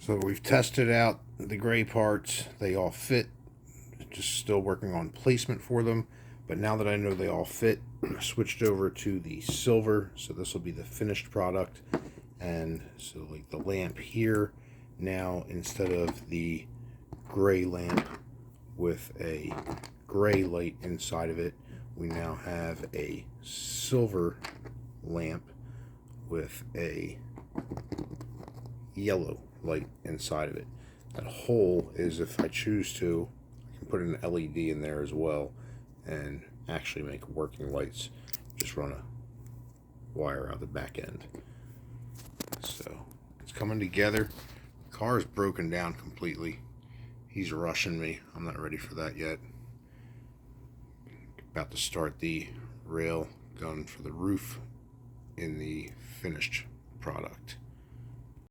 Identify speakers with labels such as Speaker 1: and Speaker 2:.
Speaker 1: So we've tested out the gray parts. They all fit. Just still working on placement for them. But now that I know they all fit, I switched over to the silver. So this will be the finished product. And so like the lamp here, now instead of the gray lamp with a gray light inside of it, we now have a silver lamp with a yellow light inside of it. That hole is, if I choose to, I can put an LED in there as well and actually make working lights. Just run a wire out the back end. So it's coming together. The car is broken down completely. He's rushing me. I'm not ready for that yet. About to start the rail gun for the roof in the finished product.